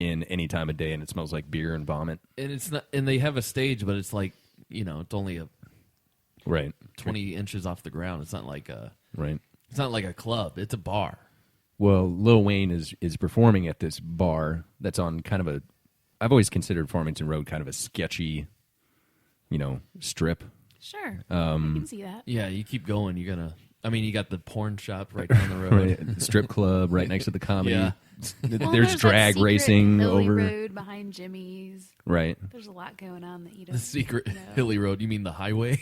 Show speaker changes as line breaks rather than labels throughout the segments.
in any time of day, and it smells like beer and vomit.
And it's not, and they have a stage, but it's like, it's only a
Right.
20 inches off the ground. It's not like
Right.
it's not like a club. It's a bar.
Well, Lil Wayne is performing at this bar that's on kind of a. I've always considered Farmington Road kind of a sketchy, strip.
Sure. I can see that.
Yeah, you keep going. You're gonna. I mean, you got the porn shop right down the road.
Right. Strip club right next to the comedy.
Yeah.
Well,
There's
that
drag
secret
racing
hilly
over.
road behind Jimmy's.
Right.
There's a lot going on that you don't
The secret
know.
hilly road. You mean the highway?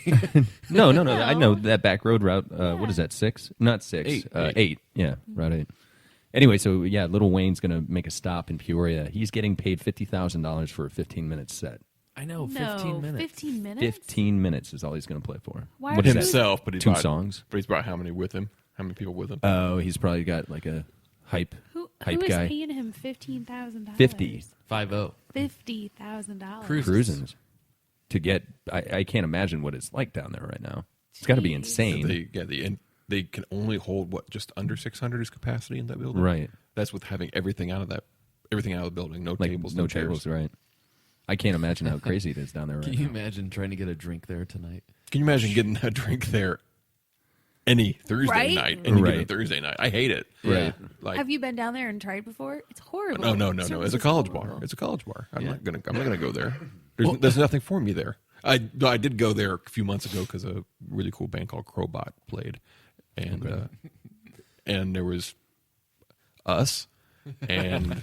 No.
No.
I know that back road route. What is that? 6? Not 6.
8.
8. Yeah, Route 8. Anyway, so yeah, Lil Wayne's gonna make a stop in Peoria. He's getting paid $50,000 for a 15-minute set.
I know.
No,
15 minutes.
15 minutes?
15 minutes is all he's gonna play for.
Why
What
are
is
you-
that?
Himself, but he's
2
brought,
songs.
But he's brought how many with him? How many people with him?
Oh, he's probably got like a hype
Who
hype
is
guy.
paying him $15,000?
50.
5-0.
$50,000.
Cruises.
Cruisins to get. I can't imagine what it's like down there right now. It's got to be
Jeez.
insane.
They can only hold just under 600 is capacity in that building.
Right.
That's with having everything out of the building. No
Like
tables,
no
chairs.
tables, right? I can't imagine how crazy it is down there right
Can you
now.
imagine trying to get a drink there tonight?
Can you imagine getting a drink there any Thursday
Right?
night? Any given
Right.
Thursday night. I hate it.
Right.
Like
Have you been down there and tried before? It's horrible.
no.
Service
It's a
is
college
horrible.
bar. It's a college bar. I'm
Yeah.
not gonna go there. There's nothing for me there. I did go there a few months ago because a really cool band called Crowbot played, and and there was us and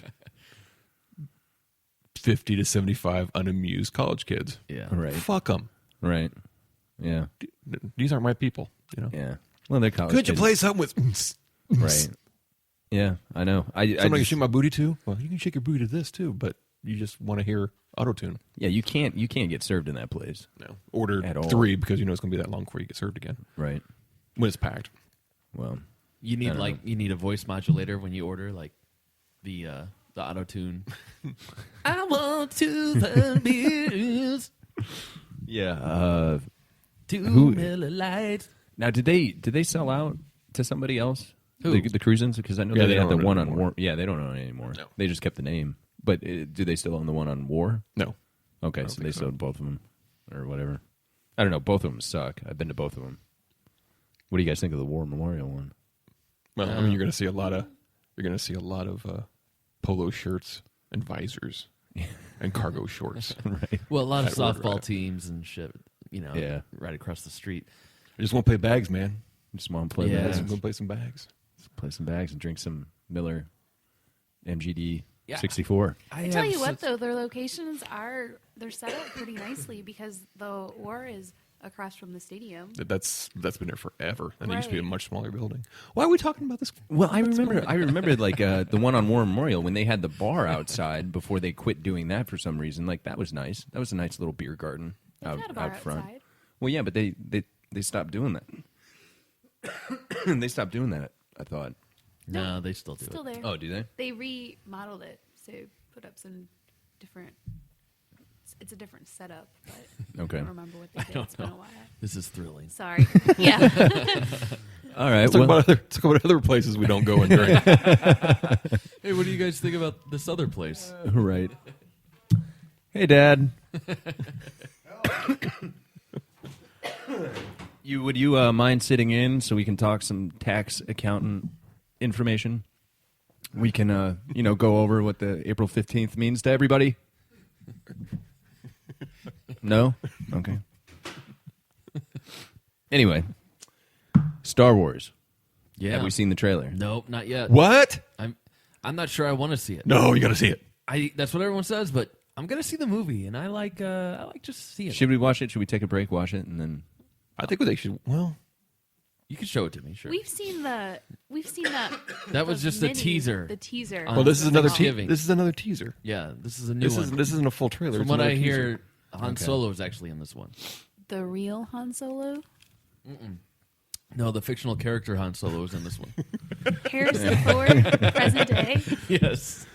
50 to 75 unamused college kids.
Yeah.
Right.
Fuck them.
Right. Yeah.
These aren't my people.
Yeah. Well, they're college
Could you
kids.
play something with?
Right. Yeah, I know. I
Somebody can
just-
shake my booty too. Well, you can shake your booty to this too, but you just want to hear auto tune.
yeah, you can't get served in that place.
No, order
At all.
3 because you know it's going to be that long before you get served again
Right.
when it's packed.
Well,
You
I
need
don't
you need a voice modulator when you order like the auto tune. I want to the beers,
yeah.
2
Who-
Miller Lights.
Now, did they sell out to somebody else?
Who?
The Cruisins? Because I know
Yeah,
they
they
had the
don't own it
one on
anymore.
War. Yeah, they don't own it anymore.
No.
They just kept the name. But do they still own the one on War?
No,
Okay,
don't
so
think
they
so.
sold both of them or whatever. I don't know. Both of them suck. I've been to both of them. What do you guys think of the War Memorial one?
well, I mean you're going to see a lot of polo shirts and visors and cargo shorts.
Right.
Well, a lot of
That word,
softball
right.
teams and shit.
Yeah.
Right across the street.
I just want to play bags, man.
Just want to play
Yeah.
bags.
I'm going to play some bags.
Play some bags and drink some Miller MGD
Yeah.
64.
I tell you what, though, their locations they're set up pretty nicely because the War is across from the stadium.
That's been there forever, and it used to be a
Right.
much smaller building. Why are we talking about this?
Well, I remember like the one on War Memorial when they had the bar outside before they quit doing that for some reason. Like that was nice. That was a nice little beer garden
They've
out,
got a bar
out front.
outside.
Well, yeah, but they stopped doing that. They stopped doing that, I thought.
No, they still do
Still
it.
there.
Oh, do they?
They remodeled it, so put up some different. It's a different setup, but
Okay.
I don't remember what they did.
don't
It's been
know.
a while.
This is thrilling.
Sorry. Yeah.
All right.
Let's talk about other places we don't go and drink.
Hey, what do you guys think about this other place?
right. Hey, Dad. Would you mind sitting in so we can talk some tax accountant information? We can go over what the April 15th means to everybody. No? Okay. Anyway, Star Wars.
Yeah.
Have we seen the trailer?
Nope, not yet.
What?
I'm not sure I want to see it.
No, you got to see it.
That's what everyone says, but I'm gonna see the movie, and I like just seeing it.
Should we watch it? Should we take a break, watch it, and then...
I think they should. Well,
You can show it to me, sure.
We've seen that.
That was
the
just a
mini-
teaser.
The teaser.
On
well, this is another
Thanksgiving.
this is another teaser.
Yeah, this is a new one.
This isn't a full trailer.
From
It's
what
another
I
teaser.
hear, Han
Okay.
Solo is actually in this one.
The real Han Solo.
No, the fictional character Han Solo is in this one.
Harrison Ford, present day.
Yes.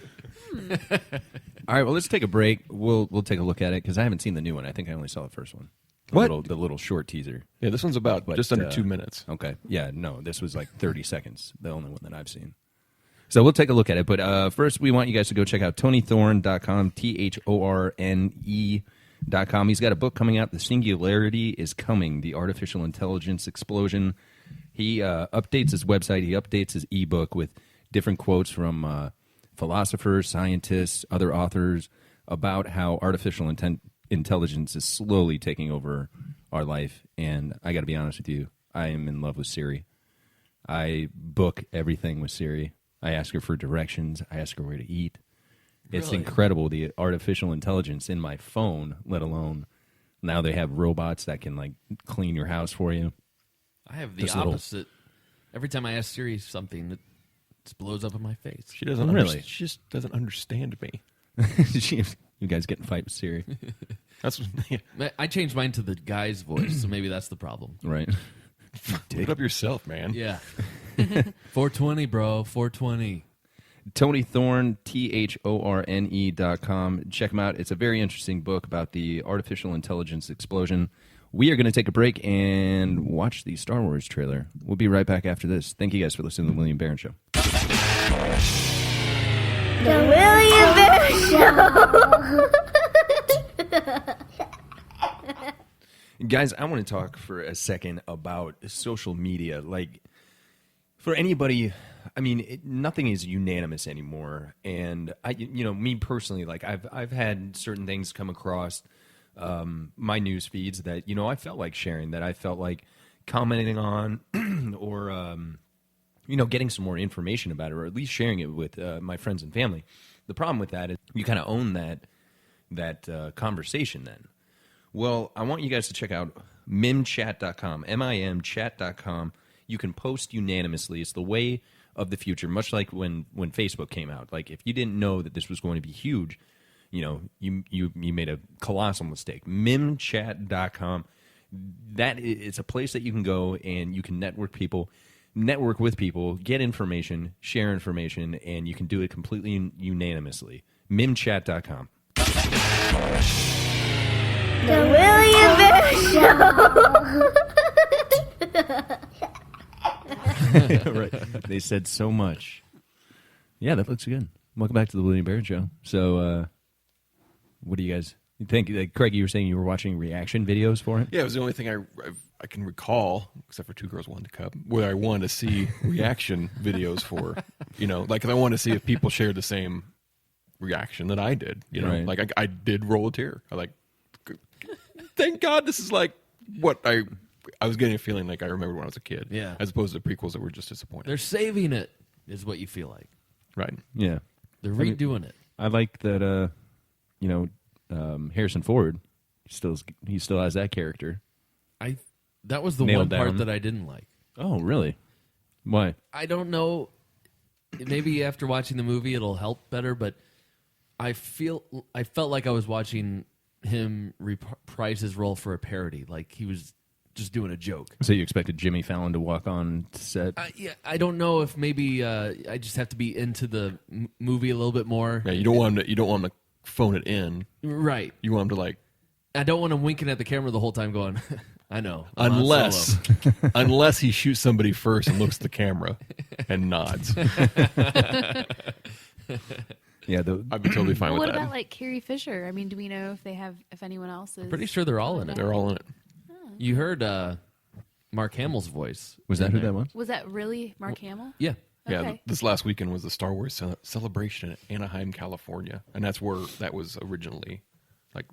All right, well, let's take a break. We'll take a look at it because I haven't seen the new one. I think I only saw the first one.
What?
The little short teaser.
Yeah, this one's about
But,
just under 2 minutes.
Okay. Yeah, no, this was like 30 seconds, the only one that I've seen. So we'll take a look at it. But first, we want you guys to go check out TonyThorne.com, THORNE.com. He's got a book coming out, The Singularity is Coming, The Artificial Intelligence Explosion. He updates his website. He updates his ebook with different quotes from philosophers, scientists, other authors about how artificial intelligence is slowly taking over our life. And I got to be honest with you, I am in love with Siri. I book everything with Siri. I ask her for directions. I ask her where to eat. It's
Really?
incredible, the artificial intelligence in my phone, let alone now they have robots that can like clean your house for you.
I have the
Just little-
opposite. Every time I ask Siri something, it just blows up in my face.
She doesn't
Really?
She just doesn't understand me.
You guys get in a fight with Siri,
That's yeah.
I changed mine to the guy's voice, so maybe that's the problem.
right?
Put it up yourself, man.
Yeah. 420, bro. 420.
Tony Thorne, THORNE.com. Check him out. It's a very interesting book about the artificial intelligence explosion. We are going to take a break and watch the Star Wars trailer. We'll be right back after this. Thank you guys for listening to the William Barron Show.
The William Barron Show.
Guys, I want to talk for a second about social media. Like, for anybody, I mean, nothing is unanimous anymore. And me personally, like I've had certain things come across my news feeds that I felt like sharing, that I felt like commenting on, or getting some more information about it, or at least sharing it with my friends and family. The problem with that is you kind of own that conversation then. Well, I want you guys to check out mimchat.com, MIMchat.com. You can post unanimously. It's the way of the future, much like when Facebook came out. Like, if you didn't know that this was going to be huge, you made a colossal mistake. Mimchat.com. It's a place that you can go and you can network with people, get information, share information, and you can do it completely unanimously. Mimchat.com.
The William Barron Show.
Right. They said so much. Yeah, that looks good. Welcome back to the William Barron Show. So, what do you guys think? Like, Craig, you were saying you were watching reaction videos for it?
Yeah, it was the only thing I can recall, except for Two Girls, One Cup, where I wanted to see reaction videos for. Like if I wanted to see if people shared the same reaction that I did.
Right.
Like I did roll a tear. I like, thank God this is like what I was getting a feeling like I remembered when I was a kid.
Yeah.
As opposed to prequels that were just disappointing.
They're saving it, is what you feel like.
Right.
Yeah.
They're redoing it.
I like that, Harrison Ford, he still has that character.
That was the
Nailed
one part
down.
that I didn't like.
Oh, really? Why?
I don't know. Maybe after watching the movie, it'll help better. But I felt like I was watching him reprise his role for a parody, like he was just doing a joke.
So you expected Jimmy Fallon to walk on set?
Yeah, I don't know if maybe I just have to be into the movie a little bit more.
Yeah, you don't want him to phone it in.
Right.
You want him to like.
I don't want him winking at the camera the whole time, going, "I know." I'm Han
Unless,
Solo."
unless he shoots somebody first and looks at the camera and nods.
Yeah,
I'd be totally fine
What
with that.
about like Carrie Fisher? I mean, do we know if anyone else is?
Pretty sure they're all in it.
They're all in it.
You heard Mark Hamill's voice.
was that
in
who
there.
that was?
Was that really Mark Hamill?
Yeah.
Yeah,
Okay.
this last weekend was the Star Wars celebration in Anaheim, California, and that's where that was originally, like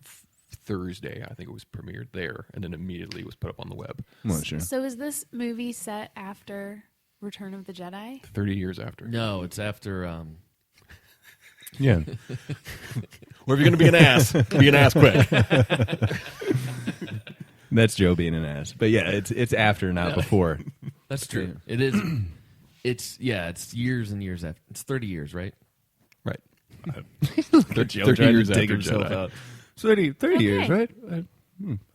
Thursday. I think it was premiered there, and then immediately was put up on the web.
I'm not sure.
So is this movie set after Return of the Jedi?
30 years after.
No, it's after.
Yeah.
Or if you're going to be an ass, be an ass quick.
That's Joe being an ass. But yeah, it's after, not before.
That's true. It is. It's years and years after. It's 30 years, right?
Right.
Joe
30
trying to
years
dig
after
himself
Jedi.
out. 30 years,
Okay.
right?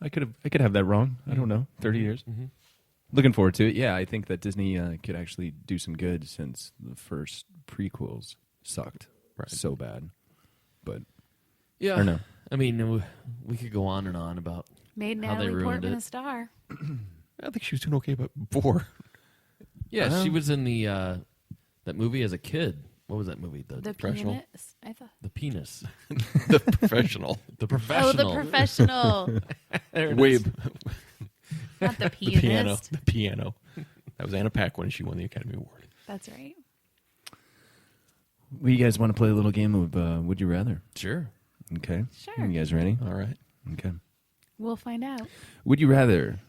I could have that wrong. I don't know. 30 years. Looking forward to it. Yeah, I think that Disney could actually do some good since the first prequels sucked so bad. But
Yeah.
or no.
I mean, we could go on and on about
Made
how they
Natalie
ruined
Portman
it.
a star.
I think she was doing okay, but before.
Yeah, she was in the that movie as a kid. What was that movie?
The
Professional.
pianist. I thought.
The penis.
The Professional.
The
Oh,
professional.
the professional.
Wave.
Not the
The piano.
pianist.
The piano. That was Anna Paquin. She won the Academy Award.
That's right.
Well, you guys want to play a little game of Would You Rather?
Sure.
Okay.
Sure.
You guys ready?
All right.
Okay.
We'll find out.
Would you rather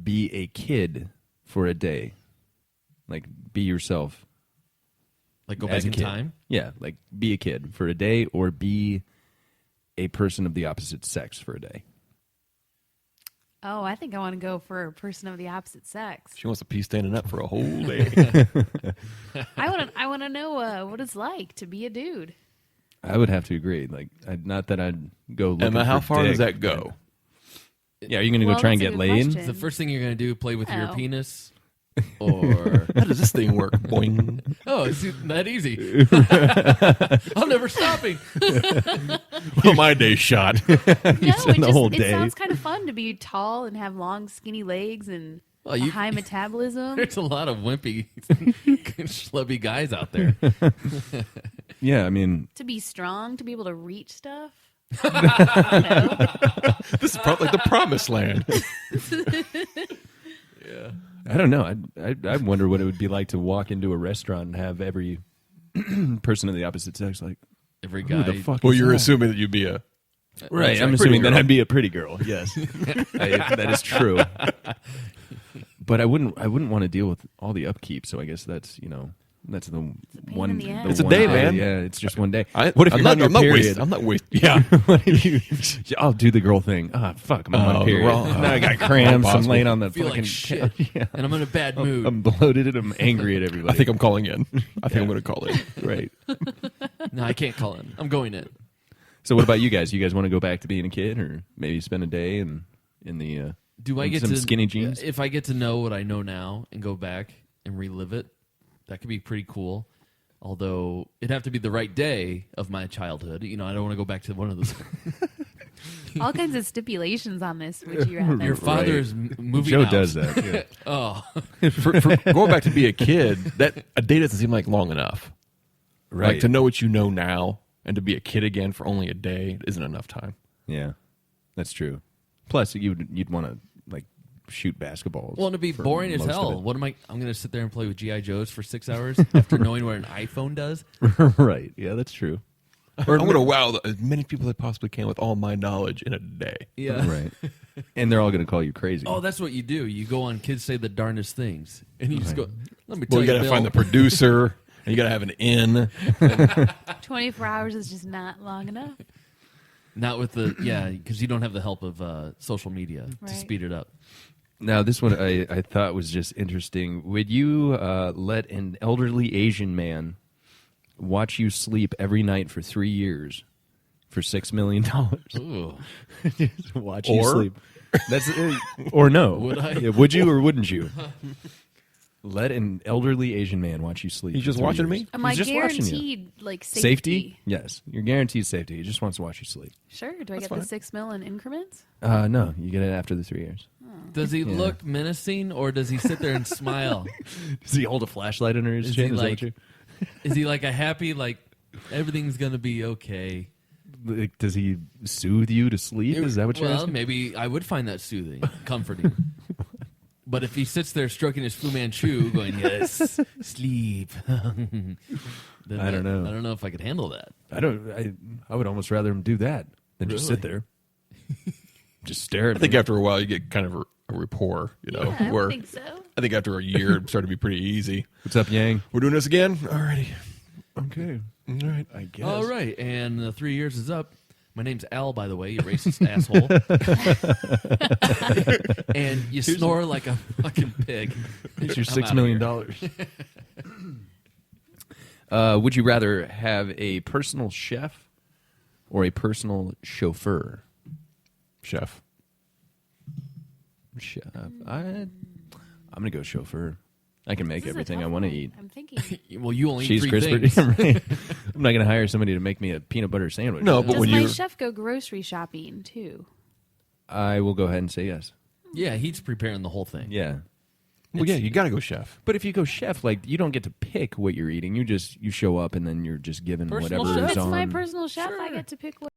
be a kid for a day? Like, be yourself.
Like go
as
back
a
in
kid.
time.
Yeah, like be a kid for a day, or be a person of the opposite sex for a day.
Oh, I think I want to go for a person of the opposite sex.
She wants to pee standing up for a whole day.
I want to know what it's like to be a dude.
I would have to agree. Like, not that I'd go. Looking
Emma, how
for
far
dick,
does that go?
but- Yeah, are you going to go
Well,
try and
that's a
get
good
laid?
question.
It's the first thing you're going to do, play with your
Oh.
penis? Or,
How does this thing work? Boing.
oh, it's that easy. I'm never stopping.
Well, my day's shot.
No,
spend the whole
it
day.
sounds kind of fun to be tall and have long, skinny legs and
Well,
a
you-
high metabolism.
There's a lot of wimpy, schlubby guys out there.
Yeah, I mean,
To be strong, to be able to reach stuff.
This is probably like the promised land.
I don't know. I wonder what it would be like to walk into a restaurant and have every person of the opposite sex like,
Every
who
guy.
the fuck?
Well,
is
you're
that?
assuming that you'd be a.
Right, I'm
Pretty
assuming that
girl.
I'd be a pretty girl. Yes, that is true. But I wouldn't want to deal with all the upkeep. So I guess that's that's the
pain
one.
in the ass.
It's a
one
day,
day.
man.
Yeah, it's just one day.
What if
I'm
you're
not on your
I'm not
period?
wasting. I'm not wasting. Yeah.
What if you? I'll do the girl thing. Ah, fuck, I'm on my
Oh,
period.
wrong.
Now I got cramps. I'm
Impossible.
laying on the
feel
fucking
like shit.
Yeah.
And I'm in a bad mood.
I'm bloated and I'm angry at everybody.
I think I'm calling in. I think I'm going to call in.
right.
No, I can't call in. I'm going in.
So what about you guys? You guys want to go back to being a kid, or maybe spend a day in the?
Do I
in
get
some
to
skinny jeans?
If I get to know what I know now and go back and relive it, that could be pretty cool. Although it'd have to be the right day of my childhood. I don't want to go back to one of those.
All kinds of stipulations on this. Would you rather?
Your father's moving
Joe
out.
does that. Yeah.
Oh,
For going back to be a kid, that a day doesn't seem like long enough.
Right.
Like to know what you know now and to be a kid again for only a day isn't enough time.
Yeah, that's true. Plus, you'd want to like shoot basketballs.
well, it'd be
for
boring as
most of
hell.
it.
What am I? I'm going to sit there and play with GI Joes for 6 hours after knowing what an iPhone does.
Right. Yeah, that's true.
I'm going to wow as many people as I possibly can with all my knowledge in a day.
Yeah.
Right. And they're all going to call you crazy.
Oh, that's what you do. You go on Kids Say the Darndest Things, and you just go. Let me tell
Well, you got to
Bill.
find the producer, and you got to have an in.
24 hours is just not long enough.
Not with the because you don't have the help of social media to
Right.
speed it up.
Now, this one I thought was just interesting. Would you let an elderly Asian man watch you sleep every night for 3 years for $6 million?
Ooh.
Just watch you
Or?
sleep. That's or no?
Would I?
Yeah, would you or wouldn't you? Let an elderly Asian man watch you sleep.
He's
for
just
3
watching
years.
me?
Am I
He's just watching you.
guaranteed like
Safety? Yes, you're guaranteed safety. He just wants to watch you sleep.
Sure. Do I
That's
get
fine.
the 6 mil in increments?
No, you get it after the 3 years.
Does he look menacing, or does he sit there and smile?
Does he hold a flashlight under his
Is
chin?
he
Is that
like-
what you-
Is he like a happy, like everything's gonna be okay?
Like, does he soothe you to sleep? Is that what you're
Well,
asking?
maybe I would find that soothing, comforting. But if he sits there stroking his Fu Manchu, going "Yes, sleep," then
I don't know.
I don't know if I could handle that.
I would almost rather him do that than just sit
Really?
there, just stare at
I think
me.
after a while you get kind of a rapport,
Yeah, I
where
would think so.
I think after a year it started to be pretty easy.
What's up, Yang?
We're doing this again? Alrighty.
Okay,
All right.
I guess.
All right, and the 3 years is up. My name's Al, by the way, you racist asshole. And you snore like a fucking pig.
Here's your
I'm
$6
outta
million.
here.
Would you rather have a personal chef or a personal chauffeur?
Chef.
Chef. I'm gonna go chauffeur. I can make
This is a
everything I
tough
want to
one.
eat.
I'm thinking.
Well, you only eat
Cheese
3
crisper.
things.
Right. I'm not gonna hire somebody to make me a peanut butter sandwich.
No, but
Does
when
my
you
chef go grocery shopping too?
I will go ahead and say yes.
Yeah, he's preparing the whole thing.
Yeah.
Well, yeah, you got to go chef.
But if you go chef, like you don't get to pick what you're eating. You show up and then you're just given
Personal
whatever
chef?
is
It's
on.
my personal chef. I get to pick what